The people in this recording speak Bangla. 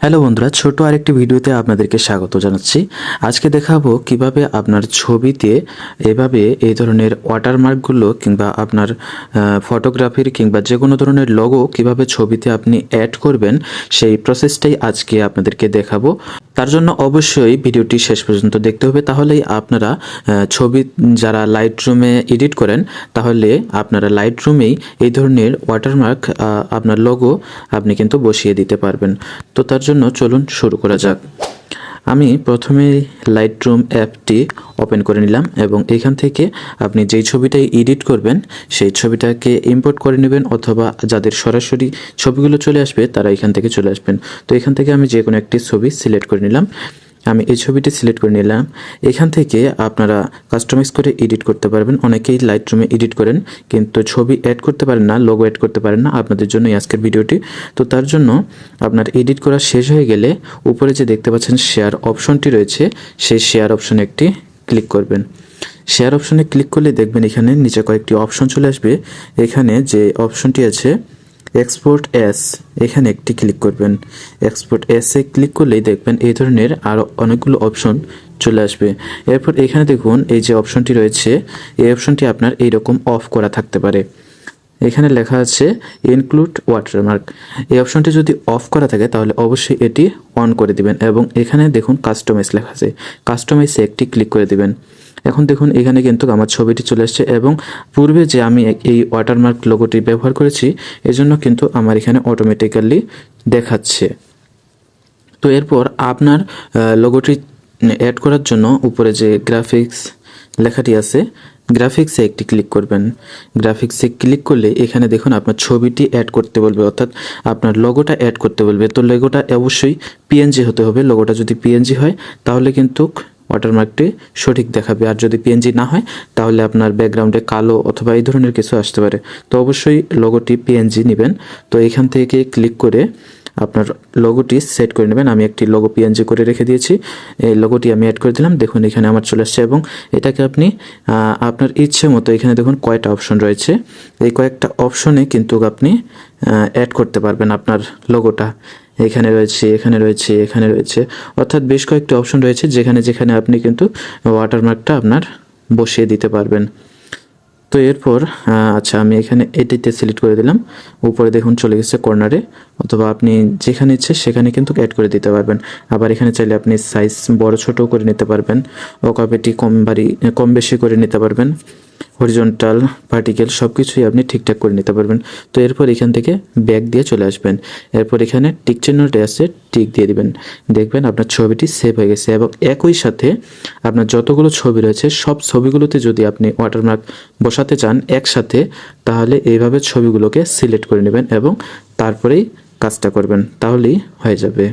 হ্যালো বন্ধুরা, ছোট আরেকটি ভিডিওতে আপনাদেরকে স্বাগত জানাচ্ছি। আজকে দেখাবো কিভাবে আপনার ছবিতে এভাবে এই ধরনের ওয়াটারমার্কগুলো কিংবা আপনার ফটোগ্রাফির কিংবা যে কোনো ধরনের লোগো কিভাবে ছবিতে আপনি অ্যাড করবেন, সেই প্রসেসটাই আজকে আপনাদেরকে দেখাবো। তার জন্য অবশ্যই ভিডিওটি শেষ পর্যন্ত দেখতে হবে, তাহলেই আপনারা ছবি যারা লাইট রুমে এডিট করেন, তাহলে আপনারা লাইট রুমেই এই ধরনের ওয়াটারমার্ক আপনার লোগো আপনি কিন্তু বসিয়ে দিতে পারবেন। তো তার জন্য চলুন শুরু করা যাক। আমি প্রথমে লাইটরুম অ্যাপটি ওপেন করে নিলাম এবং এখান থেকে আপনি যেই ছবিটাই এডিট করবেন সেই ছবিটাকে ইম্পোর্ট করে নেবেন, অথবা যাদের সরাসরি ছবিগুলো চলে আসবে তারা এখান থেকে চলে আসবেন। তো এখান থেকে আমি যে কোনো একটি ছবি সিলেক্ট করে নিলাম। আমি এই ছবিটি সিলেক্ট করে নিলাম। এখান থেকে আপনারা কাস্টমাইজ করে এডিট করতে পারবেন। অনেকেই লাইটরুমে এডিট করেন কিন্তু ছবি অ্যাড করতে পারেন না, লোগো অ্যাড করতে পারেন না। আপনাদের জন্য আজকের ভিডিওটি। তো তার জন্য আপনার এডিট করা শেষ হয়ে গেলে উপরে যে দেখতে পাচ্ছেন শেয়ার অপশনটি রয়েছে, সেই শেয়ার অপশনে একটি ক্লিক করবেন। শেয়ার অপশনে ক্লিক করলে দেখবেন এখানে নিচে কয়েকটি অপশন চলে আসবে। এখানে যে অপশনটি আছে এক্সপোর্ট এস, এখানে একটি ক্লিক করবেন। এক্সপোর্ট এসে ক্লিক করলেই দেখবেন এই ধরনের আরও অনেকগুলো অপশন চলে আসবে। এরপর এখানে দেখুন এই যে অপশনটি রয়েছে, এই অপশনটি আপনার এইরকম অফ করা থাকতে পারে। এখানে লেখা আছে ইনক্লুড ওয়াটারমার্ক। এই অপশনটি যদি অফ করা থাকে তাহলে অবশ্যই এটি অন করে দিবেন এবং এখানে দেখুন কাস্টমাইজ লেখা আছে, কাস্টমাইজে একটি ক্লিক করে দিবেন। এখন দেখুন এখানে কিন্তু আমার ছবিটি চলে আসছে এবং পূর্বে যে আমি এই ওয়াটারমার্ক লোগোটি ব্যবহার করেছি এজন্য কিন্তু আমার এখানে অটোমেটিক্যালি দেখাচ্ছে। তো এরপর আপনার লোগোটি অ্যাড করার জন্য উপরে যে গ্রাফিক্স লেখাটি আছে, গ্রাফিক্সে একটি ক্লিক করবেন। গ্রাফিক্সে ক্লিক করলে এখানে দেখুন আপনার ছবিটি অ্যাড করতে বলবে, অর্থাৎ আপনার লোগোটা অ্যাড করতে বলবে। তো লোগোটা অবশ্যই পিএনজি হতে হবে। লোগোটা যদি পিএনজি হয় তাহলে কিন্তু ওয়াটারমার্কটি সঠিক দেখাবে, আর যদি পিএনজি না হয় তাহলে আপনার ব্যাকগ্রাউন্ডে কালো অথবা এই ধরনের কিছু আসতে পারে। তো অবশ্যই লোগোটি পিএনজি নেবেন। তো এখান থেকে ক্লিক করে আপনার লোগোটি সেট করে নেবেন। আমি একটি লোগো পিএনজি করে রেখে দিয়েছি, এই লোগোটি আমি অ্যাড করে দিলাম। দেখুন এখানে আমার চলে আসছে এবং এটাকে আপনি আপনার ইচ্ছে মতো, এখানে দেখুন কয়টা অপশন রয়েছে, এই কয়েকটা অপশনে কিন্তু আপনি অ্যাড করতে পারবেন আপনার লোগোটা। এখানে রয়েছে, এখানে রয়েছে, এখানে রয়েছে, অর্থাৎ বেশ কয়েকটি অপশন রয়েছে যেখানে যেখানে আপনি কিন্তু ওয়াটারমার্কটা আপনার বসিয়ে দিতে পারবেন। তো এরপর আচ্ছা আমি এখানে এটিতে সিলেক্ট করে দিলাম। উপরে দেখুন চলে গেছে কর্নারে, অথবা আপনি যেখানে ইচ্ছে সেখানে কিন্তু অ্যাড করে দিতে পারবেন। আবার এখানে চাইলে আপনি সাইজ বড় ছোট করে নিতে পারবেন, ওকাবেটি কম বেশি করে নিতে পারবেন, হরিজন্টাল ভার্টিক্যাল সব কিছুই আপনি ঠিকঠাক করে নিতে পারবেন। তো এরপর এখান থেকে ব্যাক দিয়ে চলে আসবেন। এরপর এখানে টিক চিহ্নটি আছে, টিক দিয়ে দিবেন। দেখবেন আপনার ছবিটি সেভ হয়ে গেছে এবং একই সাথে আপনার যতগুলো ছবি রয়েছে সব ছবিগুলোতে যদি আপনি ওয়াটারমার্ক বসাতে চান একসাথে, তাহলে এইভাবে ছবিগুলোকে সিলেক্ট করে নেবেন এবং তারপরেই কাজটা করবেন, তাহলেই হয়ে যাবে।